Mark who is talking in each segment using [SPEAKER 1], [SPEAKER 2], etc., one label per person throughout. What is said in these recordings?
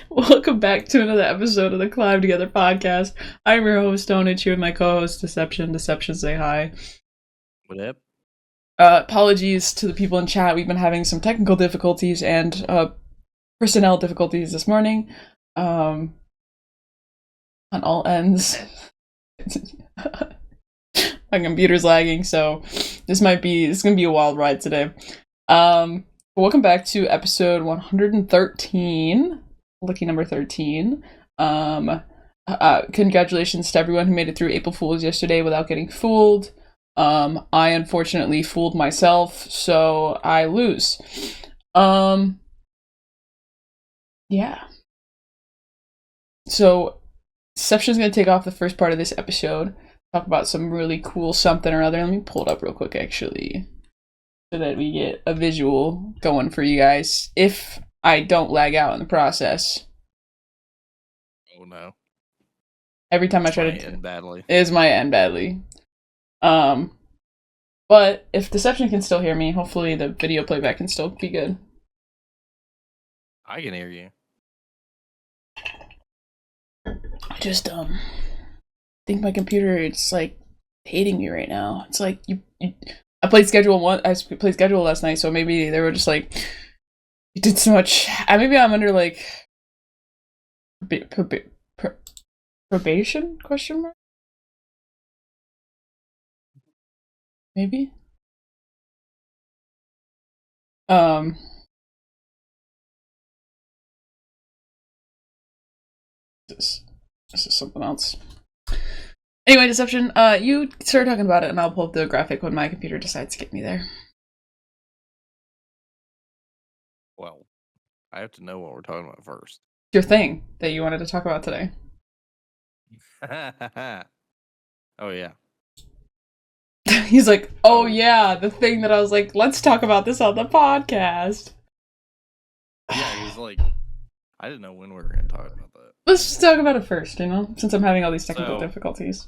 [SPEAKER 1] Welcome back to another episode of the Climb Together podcast. I'm your host, Onich, here with my co-host, Deception. Deception, say hi.
[SPEAKER 2] What up?
[SPEAKER 1] Apologies to the people in chat. We've been having some technical difficulties and personnel difficulties this morning. On all ends. My computer's lagging, so this is gonna be a wild ride today. Welcome back to episode 113. Lucky number 13. Congratulations to everyone who made it through April Fools yesterday without getting fooled. I unfortunately fooled myself, so I lose. Yeah. So, Deception's gonna take off the first part of this episode, talk about some really cool something or other. Let me pull it up real quick, actually, so that we get a visual going for you guys, if I don't lag out in the process.
[SPEAKER 2] Oh no.
[SPEAKER 1] Every time I try
[SPEAKER 2] to
[SPEAKER 1] to
[SPEAKER 2] end badly.
[SPEAKER 1] It is my end badly. But if Deception can still hear me, hopefully the video playback can still be good.
[SPEAKER 2] I can hear you.
[SPEAKER 1] I just think my computer, it's like hating me right now. It's like I played schedule last night, so maybe they were just like, you did so much. Maybe I'm under like probation ? Question mark? Maybe. This is something else. Anyway, Deception, you start talking about it, and I'll pull up the graphic when my computer decides to get me there.
[SPEAKER 2] Well, I have to know what we're talking about first.
[SPEAKER 1] Your thing that you wanted to talk about today.
[SPEAKER 2] Oh, yeah.
[SPEAKER 1] He's like, oh yeah, the thing that I was like, let's talk about this on the podcast.
[SPEAKER 2] Yeah, he's like, I didn't know when we were going to talk about that.
[SPEAKER 1] Let's just talk about it first, since I'm having all these technical difficulties.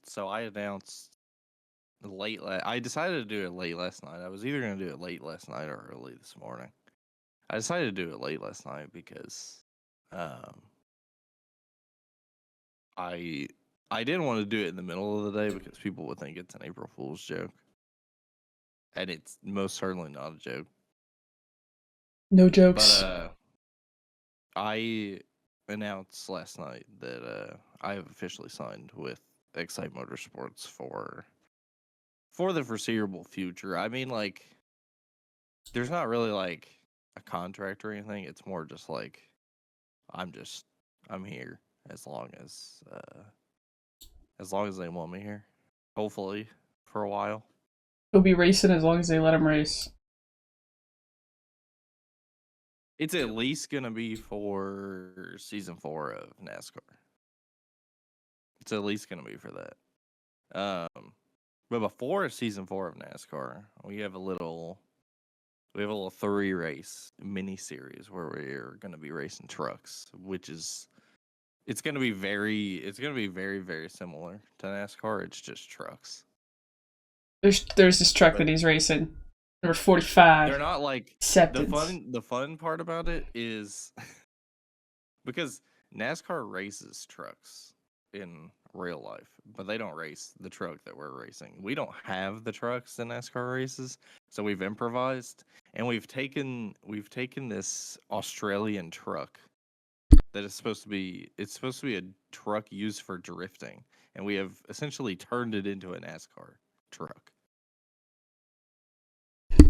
[SPEAKER 2] So I announced I decided to do it late last night. I was either going to do it late last night or early this morning. I decided to do it late last night because I didn't want to do it in the middle of the day because people would think it's an April Fool's joke. And it's most certainly not a joke.
[SPEAKER 1] No jokes.
[SPEAKER 2] But I announced last night that I have officially signed with Xite Motorsports for the foreseeable future. I mean, like, there's not really like a contract or anything. It's more just like I'm here as long as they want me here. Hopefully for a while.
[SPEAKER 1] He'll be racing as long as they let him race.
[SPEAKER 2] It's at least gonna be for season 4 of NASCAR. It's at least gonna be for that. But before season 4 of NASCAR, we have a little 3-race mini series where we're gonna be racing trucks, which is it's gonna be very, very similar to NASCAR. It's just trucks.
[SPEAKER 1] There's this truck that he's racing. Number 45.
[SPEAKER 2] They're not like
[SPEAKER 1] acceptance.
[SPEAKER 2] The fun part about it is because NASCAR races trucks in real life, but they don't race the truck that we're racing. We don't have the trucks in NASCAR races, so we've improvised and we've taken this Australian truck that is supposed to be a truck used for drifting, and we have essentially turned it into a NASCAR truck.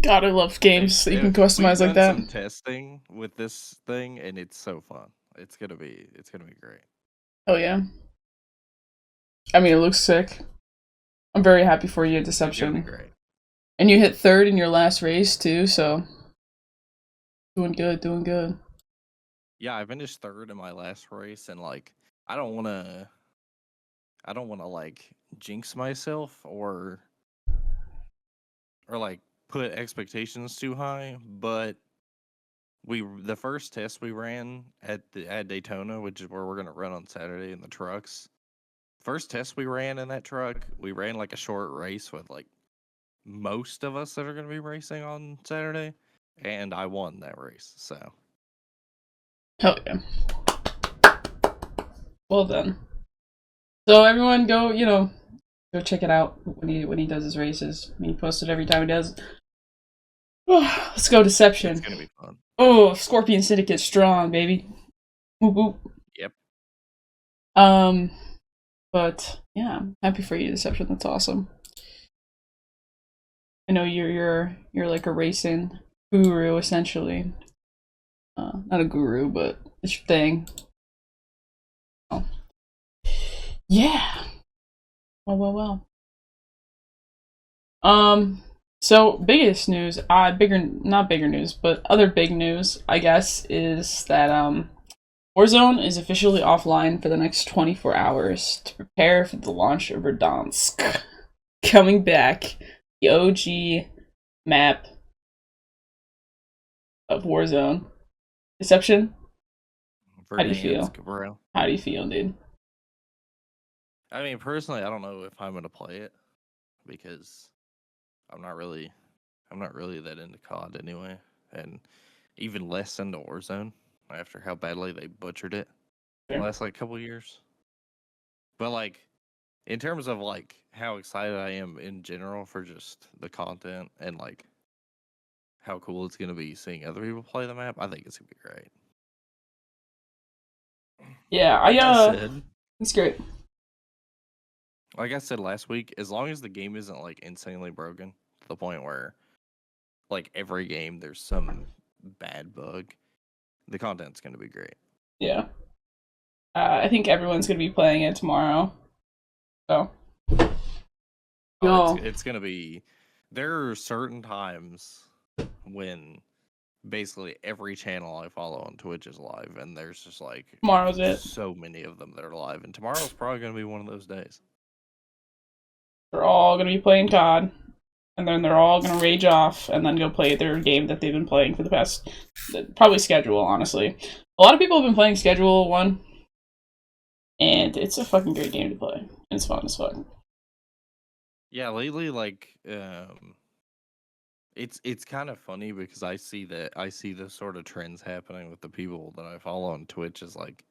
[SPEAKER 1] God, I love games that you can customize like that.
[SPEAKER 2] We've done some testing with this thing, and it's so fun. It's gonna be great.
[SPEAKER 1] Oh yeah. I mean, it looks sick. I'm very happy for you, Deception.
[SPEAKER 2] It's gonna be great.
[SPEAKER 1] And you hit 3rd in your last race too, so doing good.
[SPEAKER 2] Yeah, I finished 3rd in my last race, and like I don't wanna like jinx myself or like put expectations too high, but the first test we ran at Daytona, which is where we're gonna run on Saturday in the trucks. First test we ran in that truck, we ran like a short race with like most of us that are gonna be racing on Saturday, and I won that race. So
[SPEAKER 1] Hell yeah. Well done. So everyone go, go check it out when he does his races. I mean, he posts it every time he does. Let's go Deception.
[SPEAKER 2] It's gonna be fun.
[SPEAKER 1] Oh, Scorpion Syndicate strong, baby. Whoop whoop.
[SPEAKER 2] Yep.
[SPEAKER 1] But yeah, I'm happy for you, Deception. That's awesome. I know you're like a racing guru essentially. Not a guru, but it's your thing. Oh. Yeah. Well. So biggest news, not bigger news, but other big news, I guess, is that Warzone is officially offline for the next 24 hours to prepare for the launch of Verdansk. Coming back, the OG map of Warzone. Deception? How do you feel?
[SPEAKER 2] Bro.
[SPEAKER 1] How do you feel, dude?
[SPEAKER 2] I mean, personally, I don't know if I'm gonna play it because I'm not really that into COD anyway, and even less into Warzone after how badly they butchered it the last like couple years. But like, in terms of like how excited I am in general for just the content and like how cool it's gonna be seeing other people play the map, I think it's gonna be great.
[SPEAKER 1] Yeah,
[SPEAKER 2] like I said,
[SPEAKER 1] it's great.
[SPEAKER 2] Like I said last week, as long as the game isn't like insanely broken to the point where like every game there's some bad bug, the content's gonna be great.
[SPEAKER 1] Yeah. I think everyone's gonna be playing it tomorrow. So.
[SPEAKER 2] It's gonna be. There are certain times when basically every channel I follow on Twitch is live, and there's just like
[SPEAKER 1] tomorrow's it.
[SPEAKER 2] So many of them that are live, and tomorrow's probably gonna be one of those days.
[SPEAKER 1] They're all gonna be playing COD, and then they're all gonna rage off, and then go play their game that they've been playing for the past, probably schedule. Honestly, a lot of people have been playing Schedule 1, and it's a fucking great game to play. It's fun as fuck.
[SPEAKER 2] Yeah, lately, like, it's kind of funny because I see the sort of trends happening with the people that I follow on Twitch. Is like,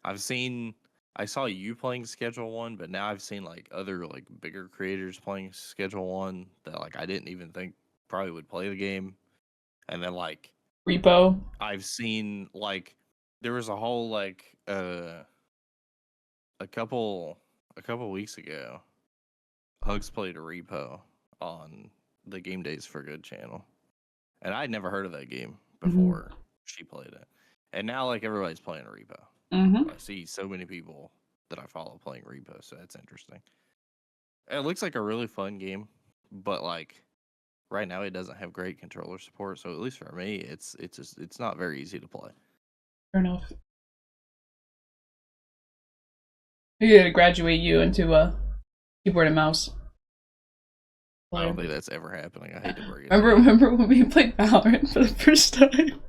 [SPEAKER 2] I saw you playing Schedule 1, but now I've seen like other like bigger creators playing Schedule 1 that like I didn't even think probably would play the game. And then like
[SPEAKER 1] Repo.
[SPEAKER 2] I've seen like there was a whole like a couple weeks ago, Hugs played a Repo on the Game Days for Good channel. And I'd never heard of that game before she played it. And now like everybody's playing Repo. I see so many people that I follow playing Repo, so that's interesting. It looks like a really fun game, but like right now it doesn't have great controller support, so at least for me it's not very easy to play.
[SPEAKER 1] Fair enough. We gotta graduate you into a keyboard and mouse.
[SPEAKER 2] I don't think that's ever happening. I hate to break it.
[SPEAKER 1] Remember when we played Valorant for the first time?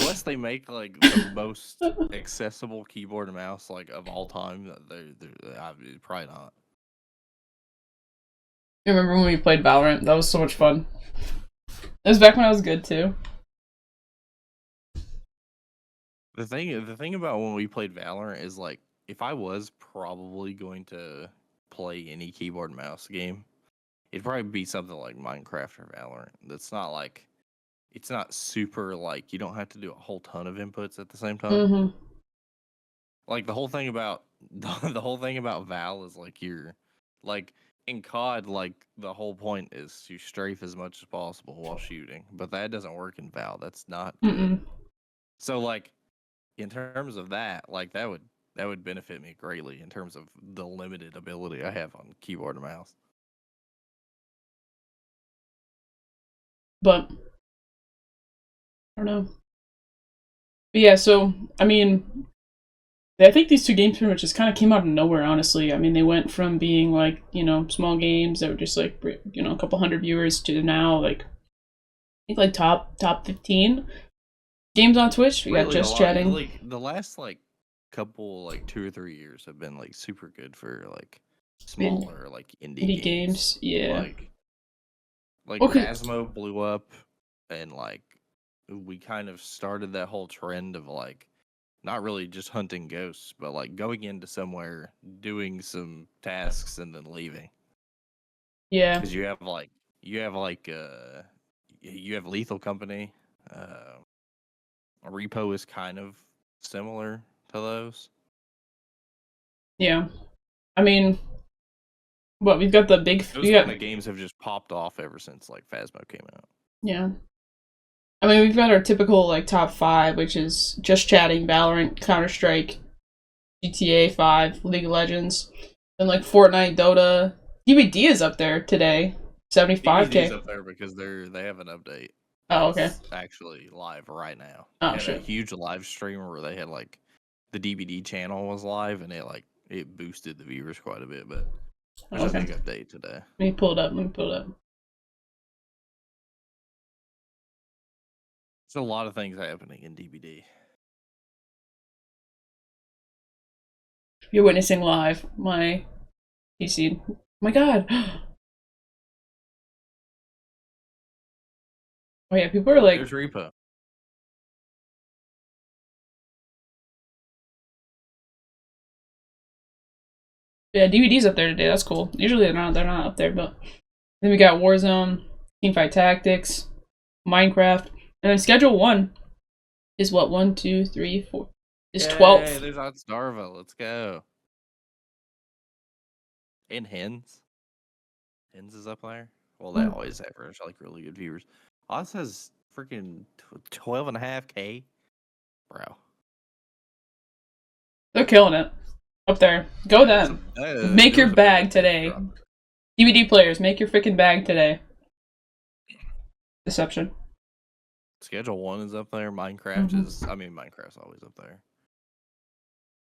[SPEAKER 2] Unless they make like the most accessible keyboard and mouse like of all time, they're probably not.
[SPEAKER 1] You remember when we played Valorant? That was so much fun. It was back when I was good too.
[SPEAKER 2] The thing about when we played Valorant is like if I was probably going to play any keyboard and mouse game, it'd probably be something like Minecraft or Valorant. That's not like it's not super like you don't have to do a whole ton of inputs at the same time. Like the whole thing about Val is like you're like in COD, like the whole point is to strafe as much as possible while shooting, but that doesn't work in Val. That's not good. So like in terms of that, like that would benefit me greatly in terms of the limited ability I have on keyboard and mouse.
[SPEAKER 1] But I don't know. But yeah, so I mean, I think these two games pretty much just kind of came out of nowhere, honestly. I mean, they went from being like, small games that were just like, a couple hundred viewers to now like, I think like top 15 games on Twitch. We got Just Chatting.
[SPEAKER 2] Like the last like couple like 2 or 3 years have been like super good for like smaller like indie games.
[SPEAKER 1] Yeah.
[SPEAKER 2] Like Phasmo blew up and like we kind of started that whole trend of like not really just hunting ghosts, but like going into somewhere, doing some tasks, and then leaving.
[SPEAKER 1] Yeah.
[SPEAKER 2] Because you have Lethal Company. Repo is kind of similar to those.
[SPEAKER 1] Yeah. I mean, what we've got the big.
[SPEAKER 2] Those kind of games have just popped off ever since like Phasmo came out.
[SPEAKER 1] Yeah. I mean, we've got our typical like top 5, which is Just Chatting, Valorant, Counter Strike, GTA 5, League of Legends, and like Fortnite, Dota. DBD is up there today, 75K.
[SPEAKER 2] DBD's up there because they have an update.
[SPEAKER 1] Oh, okay.
[SPEAKER 2] It's actually live right now.
[SPEAKER 1] Oh,
[SPEAKER 2] they had
[SPEAKER 1] shit.
[SPEAKER 2] a huge live stream where they had like the DBD channel was live and it boosted the viewers quite a bit, but there's a big update today.
[SPEAKER 1] Let me pull it up.
[SPEAKER 2] There's a lot of things happening in DBD.
[SPEAKER 1] You're witnessing live my PC. Oh my god. Oh yeah, people are like.
[SPEAKER 2] There's Repo.
[SPEAKER 1] Yeah, DVD's up there today. That's cool. Usually they're not up there, but then we got Warzone, Teamfight Tactics, Minecraft, and then Schedule 1 is what? 1, 2, 3, 4. Is 12th.
[SPEAKER 2] Hey, there's Starva. Let's go. And Hens. Hens is up there. Well, they always average like really good viewers. Oz has freaking 12.5K. Bro.
[SPEAKER 1] They're killing it. Up there. Go them. Make your bag today. DVD players, make your freaking bag today. Deception.
[SPEAKER 2] Schedule 1 is up there. Minecraft's always up there.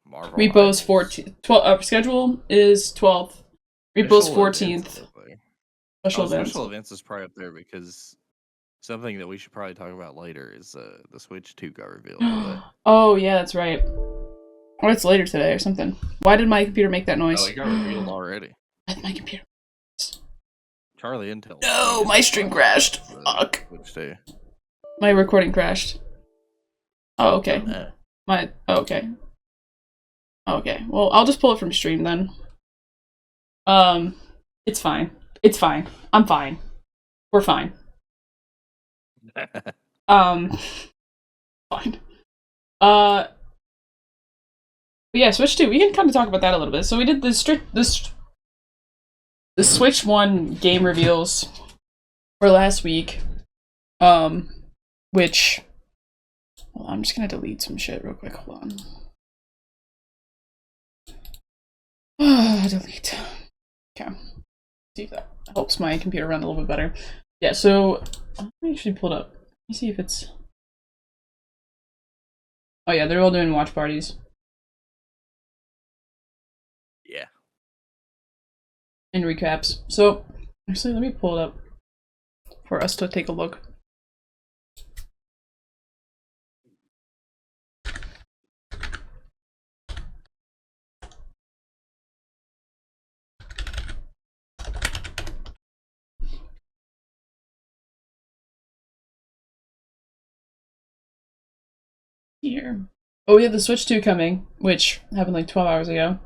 [SPEAKER 2] Marvel
[SPEAKER 1] Repo's 14th. Schedule is 12th. Repo's 14th.
[SPEAKER 2] Special events is probably up there because something that we should probably talk about later is the Switch 2 got revealed today.
[SPEAKER 1] Oh, yeah, that's right. Or it's later today or something. Why did my computer make that noise?
[SPEAKER 2] Oh, it got revealed already.
[SPEAKER 1] My computer.
[SPEAKER 2] Charlie Intel.
[SPEAKER 1] No, my stream crashed. Fuck. My recording crashed. Oh, okay. Okay. Okay. Well, I'll just pull it from stream then. It's fine. It's fine. I'm fine. We're fine. Fine. But yeah, Switch 2. We can kind of talk about that a little bit. So we did the Switch 1 game reveals for last week. Which... Well, I'm just gonna delete some shit real quick. Hold on. Delete. Okay. See if that helps my computer run a little bit better. Yeah, so... Let me actually pull it up. Let me see if it's... Oh yeah, they're all doing watch parties.
[SPEAKER 2] Yeah.
[SPEAKER 1] And recaps. So, actually, let me pull it up for us to take a look. Here. Oh, we have the Switch 2 coming, which happened like 12 hours ago.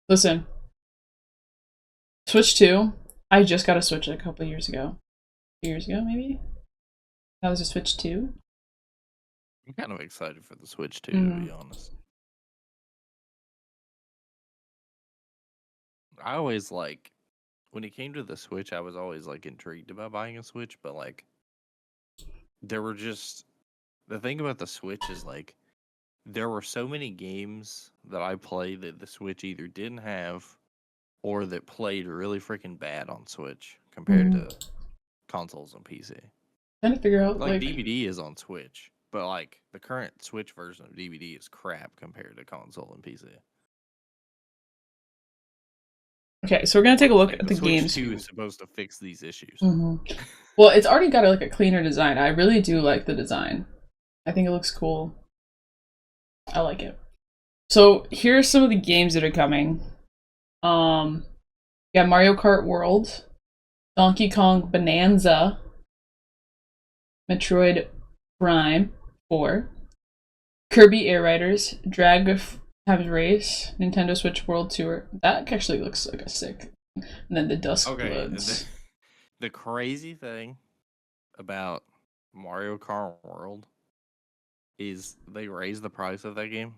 [SPEAKER 1] Listen. Switch 2, I just got a Switch a couple of years ago. 2 years ago, maybe? That was a Switch 2.
[SPEAKER 2] I'm kind of excited for the Switch 2, to be honest. I always when it came to the Switch, I was always intrigued about buying a Switch, but there were just the thing about the Switch is there were so many games that I played that the Switch either didn't have or that played really freaking bad on Switch compared to consoles and PC.
[SPEAKER 1] Trying to figure out
[SPEAKER 2] DVD is on Switch, but the current Switch version of DVD is crap compared to console and PC.
[SPEAKER 1] Okay, so we're gonna take a look at the
[SPEAKER 2] Switch
[SPEAKER 1] games.
[SPEAKER 2] 2 is supposed to fix these issues.
[SPEAKER 1] Well, it's already got a cleaner design. I really do like the design. I think it looks cool. I like it. So here's some of the games that are coming. Yeah, Mario Kart World. Donkey Kong Bonanza, Metroid Prime 4, Kirby Air Riders, Drag Times Race, Nintendo Switch World Tour. That actually looks like a sick. And then the Dusk Bloods.
[SPEAKER 2] The crazy thing about Mario Kart World is they raised the price of that game.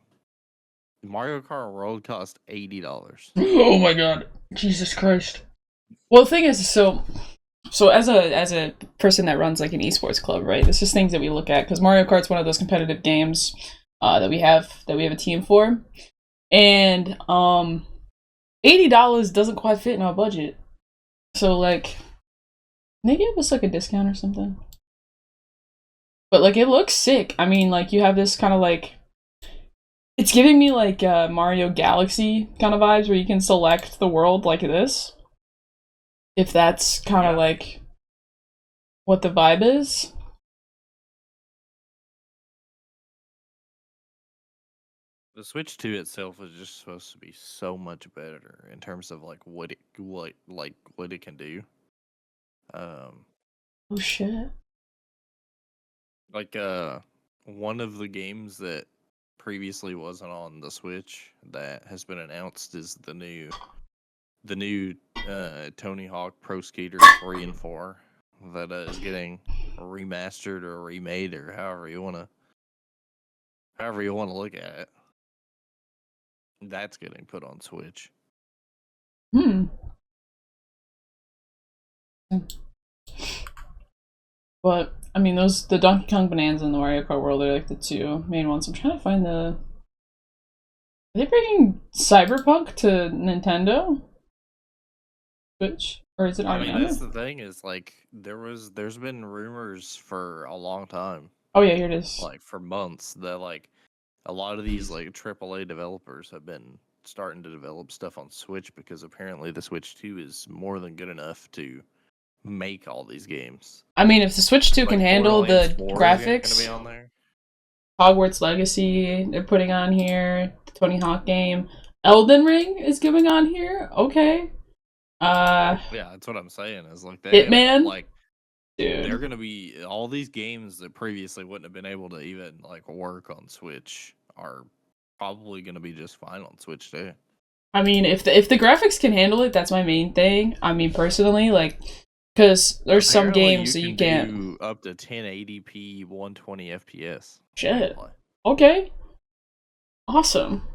[SPEAKER 2] Mario Kart World cost $80.
[SPEAKER 1] Oh my god, Jesus Christ! Well, the thing is, so as a person that runs like an esports club, right? This is things that we look at because Mario Kart's one of those competitive games that we have a team for, and $80 doesn't quite fit in our budget. So like, they give us like a discount or something. But like, it looks sick. I mean, like you have this kind of like, it's giving me like Mario Galaxy kind of vibes where you can select the world like this. If that's kind of like what the vibe is.
[SPEAKER 2] The Switch 2 itself is just supposed to be so much better in terms of like what it can do.
[SPEAKER 1] Oh shit.
[SPEAKER 2] Like one of the games that previously wasn't on the Switch that has been announced is the new Tony Hawk Pro Skater 3 and 4 that is getting remastered or remade or however you want to look at it. That's getting put on Switch.
[SPEAKER 1] But I mean, the Donkey Kong Bonanza and the Mario Kart World are like the two main ones. I'm trying to find the. Are they bringing Cyberpunk to Nintendo Switch, or is it?
[SPEAKER 2] I mean, that's the thing is like there's been rumors for a long time.
[SPEAKER 1] Oh yeah, here it is.
[SPEAKER 2] Like for months that like a lot of these like AAA developers have been starting to develop stuff on Switch because apparently the Switch 2 is more than good enough to make all these games.
[SPEAKER 1] I mean, if the Switch 2 can handle the graphics,
[SPEAKER 2] be on there.
[SPEAKER 1] Hogwarts Legacy they're putting on here, the Tony Hawk game, Elden Ring is going on here. Okay.
[SPEAKER 2] Yeah, that's what I'm saying. Is like
[SPEAKER 1] Hitman,
[SPEAKER 2] like,
[SPEAKER 1] dude,
[SPEAKER 2] they're gonna be all these games that previously wouldn't have been able to even like work on Switch are probably gonna be just fine on Switch too.
[SPEAKER 1] I mean, if the graphics can handle it, that's my main thing. I mean, personally, like, because there's some games that you can't
[SPEAKER 2] do up to 1080p 120 FPS.
[SPEAKER 1] Shit. Okay. Awesome.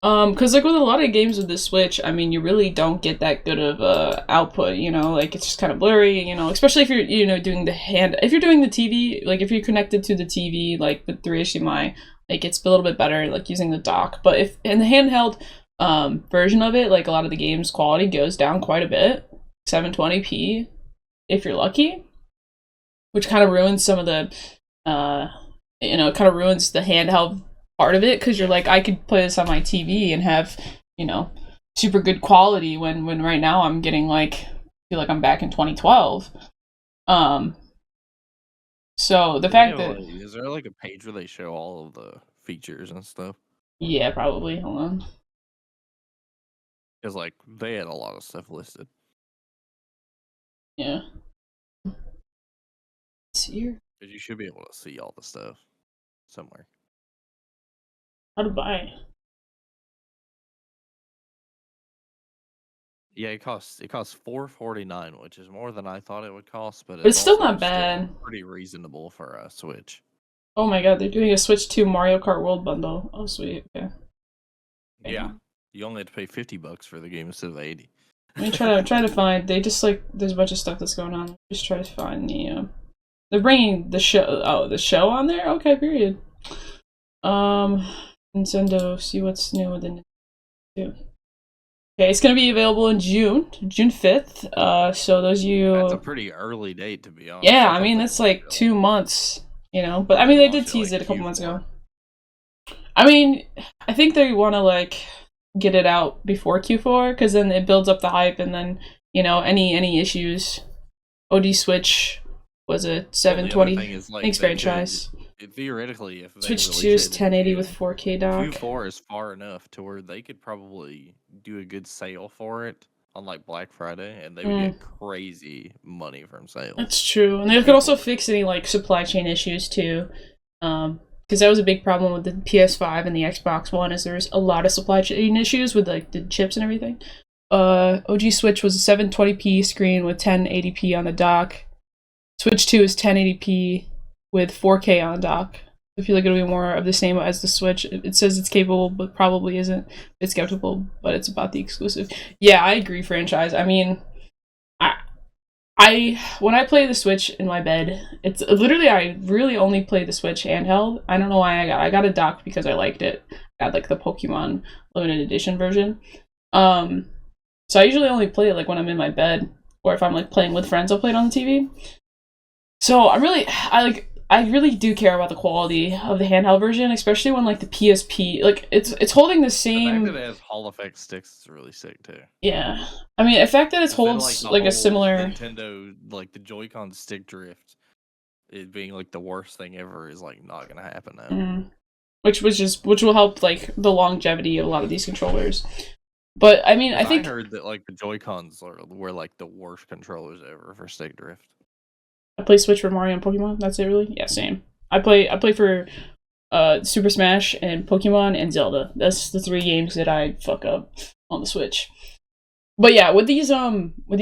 [SPEAKER 1] Because like with a lot of games with the Switch, I mean, you really don't get that good of output. You know, like it's just kind of blurry. You know, especially if you're doing if you're doing the TV, like if you're connected to the TV, like with 3 HDMI, like it's a little bit better, like using the dock. But if in the handheld version of it, like a lot of the games quality goes down quite a bit, 720p, if you're lucky, which kind of ruins some of the kind of ruins the handheld part of it, because you're like, I could play this on my TV and have, super good quality when right now I'm getting like, feel like I'm back in 2012. So the fact that
[SPEAKER 2] is there like a page where they show all of the features and stuff?
[SPEAKER 1] Yeah, probably. Hold on.
[SPEAKER 2] Because like they had a lot of stuff listed.
[SPEAKER 1] Yeah. Let's see here.
[SPEAKER 2] Because you should be able to see all the stuff somewhere.
[SPEAKER 1] How to buy?
[SPEAKER 2] Yeah, it costs $449, which is more than I thought it would cost, but
[SPEAKER 1] it's still not bad.
[SPEAKER 2] Pretty reasonable for a Switch.
[SPEAKER 1] Oh my god, they're doing a Switch 2 Mario Kart World bundle. Oh sweet. Okay.
[SPEAKER 2] Yeah, you only have to pay $50 for the game instead of 80.
[SPEAKER 1] Let me try to find. They just like there's a bunch of stuff that's going on. Just try to find the. They're bringing the show. Oh, the show on there. Okay, period. Nintendo. See what's new with the Nintendo. Okay, it's gonna be available in June 5th. So those
[SPEAKER 2] That's a pretty early date, to be honest.
[SPEAKER 1] Yeah, I mean that's like 2 months. But I mean they did tease it a couple months ago. I mean, I think they want to like get it out before Q4 because then it builds up the hype, and then any issues. OD Switch was a 720. Thanks, franchise.
[SPEAKER 2] Theoretically, if
[SPEAKER 1] Switch 2 is 1080 with 4K dock.
[SPEAKER 2] Q4 is far enough to where they could probably do a good sale for it on like Black Friday, and they would get crazy money from sales.
[SPEAKER 1] That's true, and they could also fix any like supply chain issues too. Because that was a big problem with the PS5 and the Xbox One, is there's a lot of supply chain issues with like the chips and everything. OG Switch was a 720p screen with 1080p on the dock. Switch 2 is 1080p with 4K on dock. I feel like it'll be more of the same as the Switch. It says it's capable, but probably isn't. It's capable, but it's about the exclusive. Yeah, I agree, franchise. I mean, I when I play the Switch in my bed, it's literally I really only play the Switch handheld. I don't know why I got a dock because I liked it. I got like the Pokemon limited edition version. So I usually only play it like when I'm in my bed, or if I'm like playing with friends, I'll play it on the TV. So I really do care about the quality of the handheld version, especially when like the PSP, like it's holding the same.
[SPEAKER 2] The fact that it has Hall effect sticks is really sick too.
[SPEAKER 1] Yeah, I mean, the fact that it holds like a similar
[SPEAKER 2] Nintendo, like the Joy-Con stick drift, it being like the worst thing ever is like not gonna happen now.
[SPEAKER 1] Which will help like the longevity of a lot of these controllers. But I mean, I
[SPEAKER 2] heard that like the Joy-Cons were like the worst controllers ever for stick drift.
[SPEAKER 1] I play Switch for Mario and Pokemon. That's it, really. Yeah, same. I play for Super Smash and Pokemon and Zelda. That's the 3 games that I fuck up on the Switch. But yeah, with these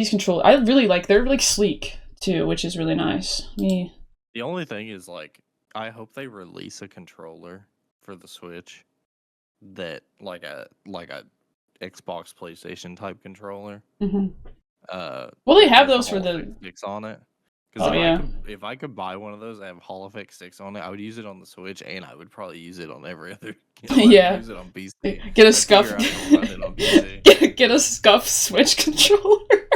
[SPEAKER 1] controllers, I really like, they're like sleek too, which is really nice. The
[SPEAKER 2] only thing is like, I hope they release a controller for the Switch that like a Xbox PlayStation type controller.
[SPEAKER 1] Mm-hmm. Well, they have those for the
[SPEAKER 2] sticks on it. Because if I could buy one of those that have Hall effect sticks on it, I would use it on the Switch, and I would probably use it on every other.
[SPEAKER 1] Yeah,
[SPEAKER 2] use it on PC.
[SPEAKER 1] Get a scuff. Get a scuff Switch controller.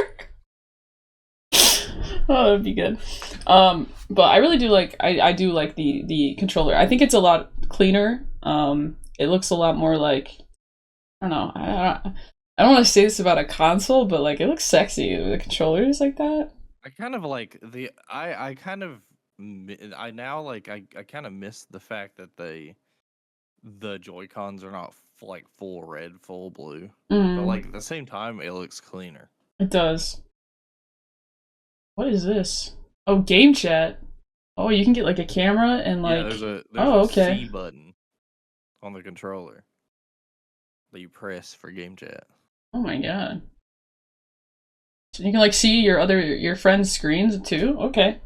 [SPEAKER 1] Oh, that'd be good. But I really do like. I do like the controller. I think it's a lot cleaner. It looks a lot more like. I don't know. I don't want to say this about a console, but like it looks sexy with the controllers like that.
[SPEAKER 2] I kind of like the I kind of miss the fact that the Joy-Cons are not like full red, full blue, but like at the same time it looks cleaner.
[SPEAKER 1] It does. What is this? Oh, game chat. Oh, you can get like a camera and like
[SPEAKER 2] there's a
[SPEAKER 1] okay.
[SPEAKER 2] C button on the controller that you press for game chat.
[SPEAKER 1] Oh my god. So you can like see your friends' screens too? Okay.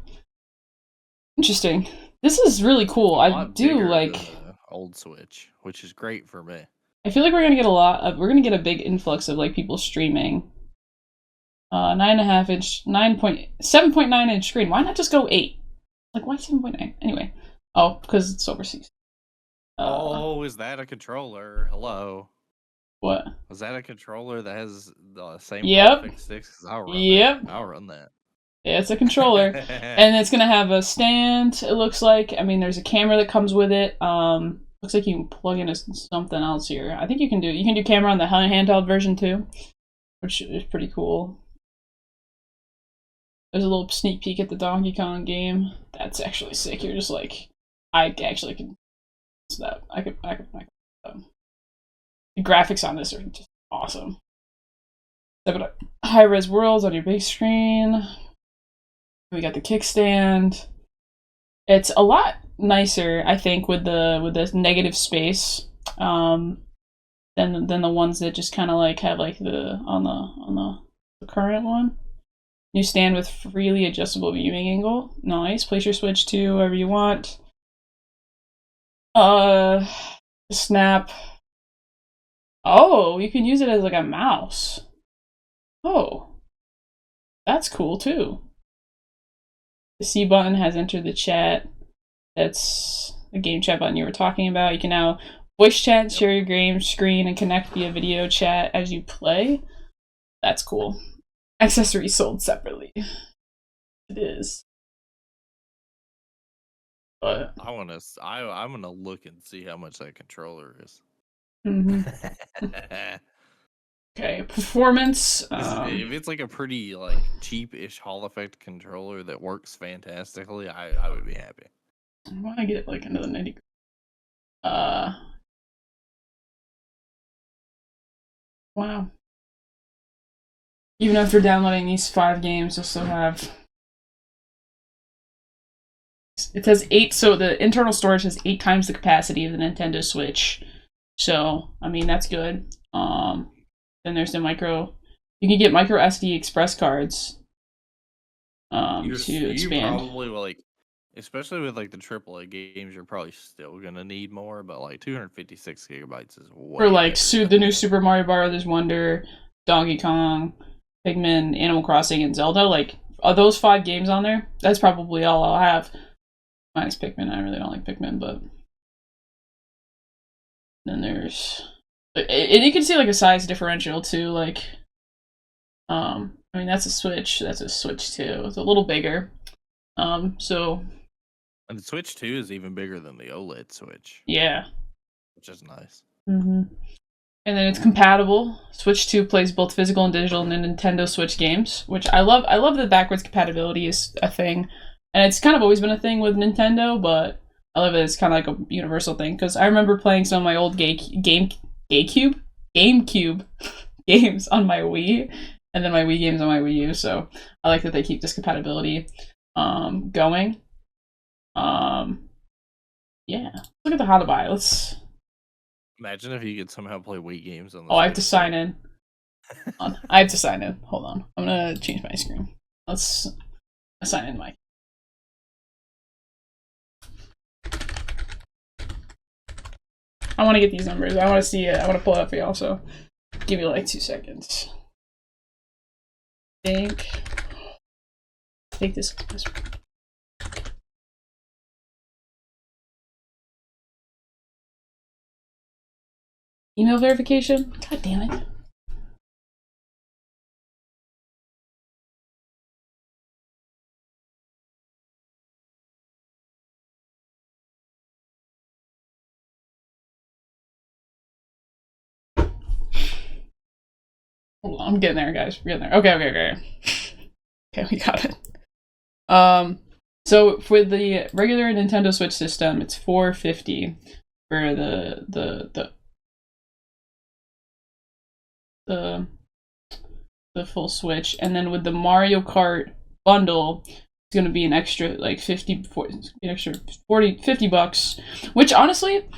[SPEAKER 1] Interesting. This is really cool. I do like
[SPEAKER 2] the old Switch, which is great for me.
[SPEAKER 1] I feel like we're gonna get a big influx of like people streaming. 9.5 inch, 7.9 inch screen. Why not just go 8? Like why 7.9? Anyway. Oh, because it's overseas.
[SPEAKER 2] Is that a controller? Hello.
[SPEAKER 1] What?
[SPEAKER 2] Was that a controller that has the same sticks? I'll run that.
[SPEAKER 1] Yeah, it's a controller. And it's gonna have a stand, it looks like. I mean, there's a camera that comes with it. Looks like you can plug into something else here. I think you can do camera on the handheld version too, which is pretty cool. There's a little sneak peek at the Donkey Kong game. That's actually sick. You're just like, I actually can. That I could. The graphics on this are just awesome. High-res worlds on your big screen. We got the kickstand. It's a lot nicer, I think, with the negative space, than the ones that just kind of like have like on the current one. New stand with freely adjustable viewing angle. Nice. Place your Switch to wherever you want. Snap. Oh, you can use it as like a mouse. Oh, that's cool too. The C button has entered the chat. That's the game chat button you were talking about. You can now voice chat, share your game screen, and connect via video chat as you play. That's cool. Accessories sold separately. It is. But
[SPEAKER 2] I'm gonna look and see how much that controller is.
[SPEAKER 1] Okay, performance.
[SPEAKER 2] If it's like a pretty like cheap-ish Hall effect controller that works fantastically, I would be happy.
[SPEAKER 1] I want to get like into the nitty. Wow. Even after downloading these 5 games, you'll still have. It has 8, so the internal storage has 8 times the capacity of the Nintendo Switch. So, I mean, that's good. Then there's the micro. You can get micro SD express cards to expand.
[SPEAKER 2] You probably like, especially with like the AAA games, you're probably still gonna need more. But like 256 gigabytes is way
[SPEAKER 1] For like
[SPEAKER 2] better.
[SPEAKER 1] the new Super Mario Bros. Wonder, Donkey Kong, Pikmin, Animal Crossing, and Zelda. Like, are those 5 games on there? That's probably all I'll have. Minus Pikmin. I really don't like Pikmin, but then there's. And you can see like a size differential too. Like, I mean that's a Switch. That's a Switch 2. It's a little bigger. So.
[SPEAKER 2] And the Switch 2 is even bigger than the OLED Switch.
[SPEAKER 1] Yeah.
[SPEAKER 2] Which is nice.
[SPEAKER 1] Mm-hmm. And then it's compatible. Switch 2 plays both physical and digital in the Nintendo Switch games, which I love. I love that backwards compatibility is a thing. And it's kind of always been a thing with Nintendo, but I love it. It's kind of like a universal thing. Because I remember playing some of my old GameCube games on my Wii, and then my Wii games on my Wii U. So I like that they keep this compatibility going. Yeah. Look at the how to buy. Let's.
[SPEAKER 2] Imagine if you could somehow play Wii games on the
[SPEAKER 1] Oh, I have to
[SPEAKER 2] Switch.
[SPEAKER 1] sign in. Hold on. I have to sign in. Hold on. I'm gonna change my screen. Let's sign in, Mike. I want to get these numbers. I want to see it. I want to pull it up for y'all. So, give me like 2 seconds. Take this. Email verification. God damn it. Hold on, I'm getting there, guys. We're getting there. Okay. Okay, we got it. So for the regular Nintendo Switch system, it's $450 for the full Switch, and then with the Mario Kart bundle, it's gonna be an extra like 50 bucks, which honestly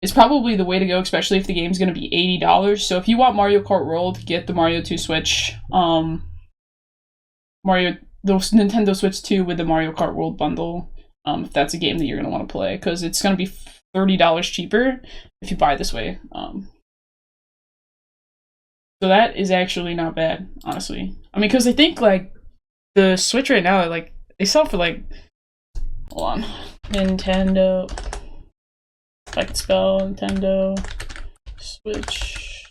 [SPEAKER 1] is probably the way to go, especially if the game's gonna be $80. So if you want Mario Kart World, get the Mario 2 Switch, the Nintendo Switch 2 with the Mario Kart World bundle, if that's a game that you're gonna want to play, because it's gonna be $30 cheaper if you buy this way. So that is actually not bad, honestly. I mean, because I think like the Switch right now, like they sell for like, hold on, Nintendo. If I could spell Nintendo Switch.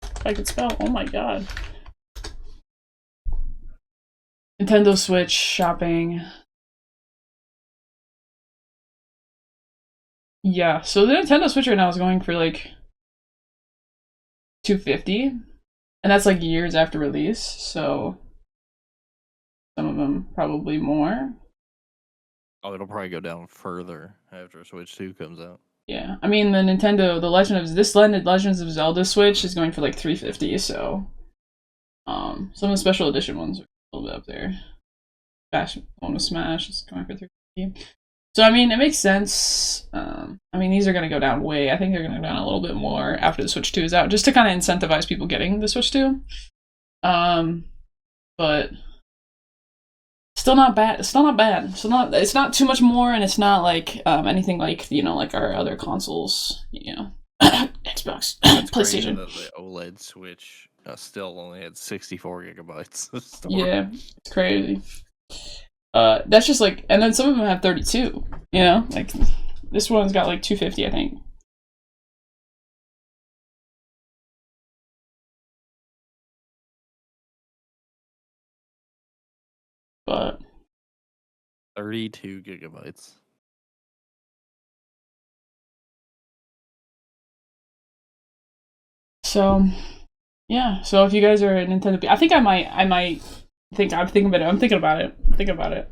[SPEAKER 1] If I could spell, oh my god. Nintendo Switch shopping. Yeah, so the Nintendo Switch right now is going for like $250, and that's like years after release. So some of them probably more.
[SPEAKER 2] Oh, it'll probably go down further after Switch 2 comes out.
[SPEAKER 1] Yeah, I mean the Legends of Zelda Switch is going for like $350. So some of the special edition ones are a little bit up there. One with Smash is going for $350. So I mean it makes sense. I mean these are gonna go down way. I think they're gonna go down a little bit more after the Switch 2 is out, just to kind of incentivize people getting the Switch 2. But still not bad. It's It's not too much more, and it's not like anything like like our other consoles. Xbox, PlayStation.
[SPEAKER 2] That the OLED Switch still only had 64 gigabytes of storage.
[SPEAKER 1] Yeah, it's crazy. That's just like, and then some of them have 32. Like this one's got like 250, I think. But
[SPEAKER 2] 32 gigabytes.
[SPEAKER 1] So, yeah. So if you guys are a Nintendo, I think I'm thinking about it.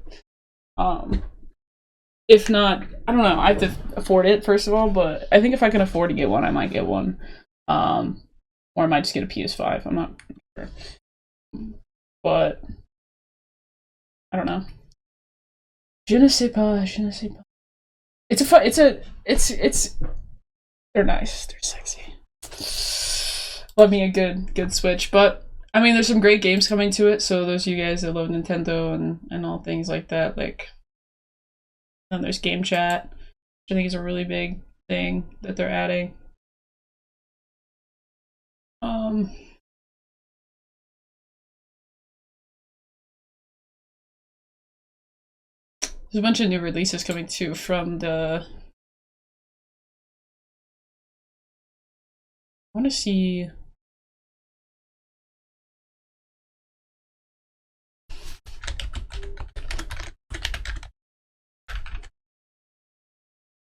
[SPEAKER 1] If not, I don't know. I have to afford it first of all, but I think if I can afford to get one, I might get one. Or I might just get a PS5. I'm not sure. but I don't know. Je ne sais pas, je ne sais pas. It's they're nice, they're sexy. Love me a good Switch, but I mean, there's some great games coming to it. So those of you guys that love Nintendo and all things like that, like, then there's Game Chat, which I think is a really big thing that they're adding. There's a bunch of new releases coming too from the. I want to see.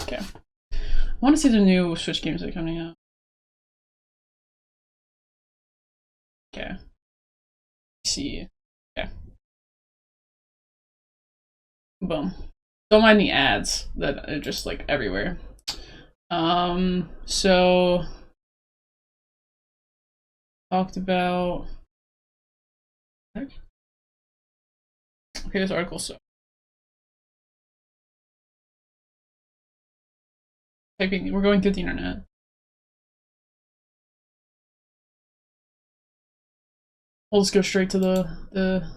[SPEAKER 1] Okay. I want to see the new Switch games that are coming out. Okay. Let's see. Okay. Boom. Don't mind the ads that are just like everywhere. So talked about. Okay, this article. So typing, we're going through the internet. We'll just go straight to the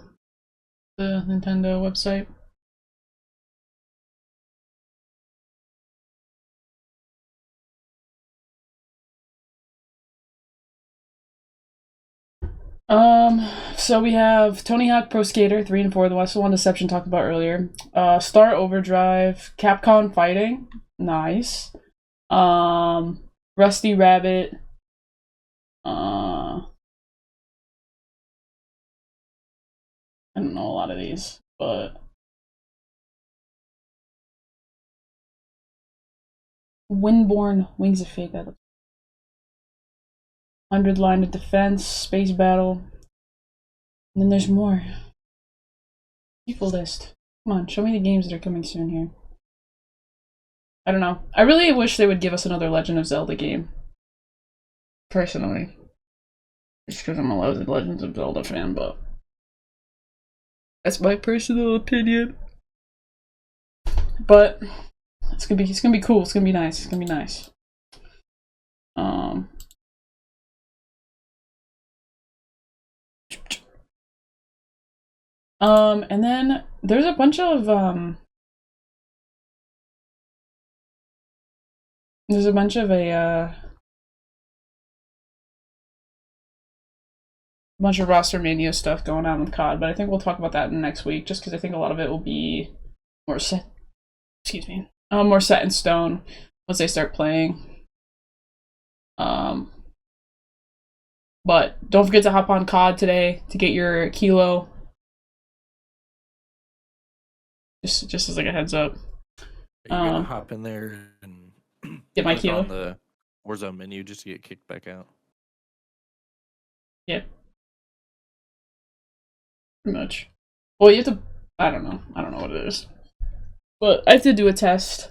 [SPEAKER 1] Nintendo website. So we have Tony Hawk Pro Skater 3 and 4, the one Deception talked about earlier. Star Overdrive, Capcom Fighting, nice. Rusty Rabbit. I don't know a lot of these, but Windborne, Wings of Fate. That 100 Line of Defense, Space Battle. And then there's more. People list. Come on, show me the games that are coming soon here. I don't know. I really wish they would give us another Legend of Zelda game. Personally. Just because I'm a Legends of Zelda fan, but that's my personal opinion. But it's gonna be cool. It's gonna be nice. It's gonna be nice. And then there's a bunch of bunch of roster mania stuff going on with COD, but I think we'll talk about that in next week, just because I think a lot of it will be more set. Excuse me, more set in stone once they start playing. But don't forget to hop on COD today to get your kilo. Just as like a heads up.
[SPEAKER 2] Are you gonna hop in there and
[SPEAKER 1] get my kilo
[SPEAKER 2] on the Warzone menu just to get kicked back out?
[SPEAKER 1] Yeah. Pretty much. Well, you have to. I don't know what it is, but I have to do a test.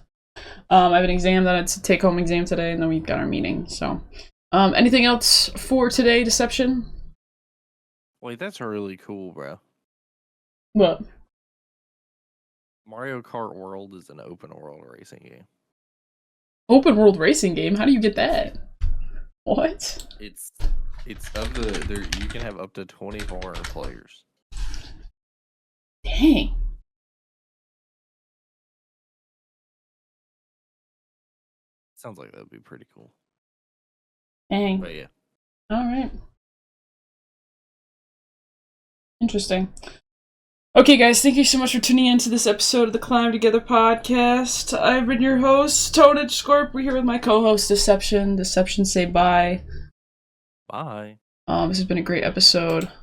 [SPEAKER 1] I have an exam that it's a take-home exam today, and then we've got our meeting. So, anything else for today, Deception?
[SPEAKER 2] Wait, that's really cool, bro.
[SPEAKER 1] What?
[SPEAKER 2] Mario Kart World is an open world racing game.
[SPEAKER 1] Open world racing game? How do you get that? What?
[SPEAKER 2] It's of the there. You can have up to 24 players.
[SPEAKER 1] Dang.
[SPEAKER 2] Sounds like that'd be pretty cool.
[SPEAKER 1] Dang.
[SPEAKER 2] But yeah.
[SPEAKER 1] All right. Interesting. Okay, guys, thank you so much for tuning in to this episode of the Climb Together podcast. I've been your host, Tonage Scorp. We're here with my co-host, Deception. Deception, say bye.
[SPEAKER 2] Bye.
[SPEAKER 1] This has been a great episode.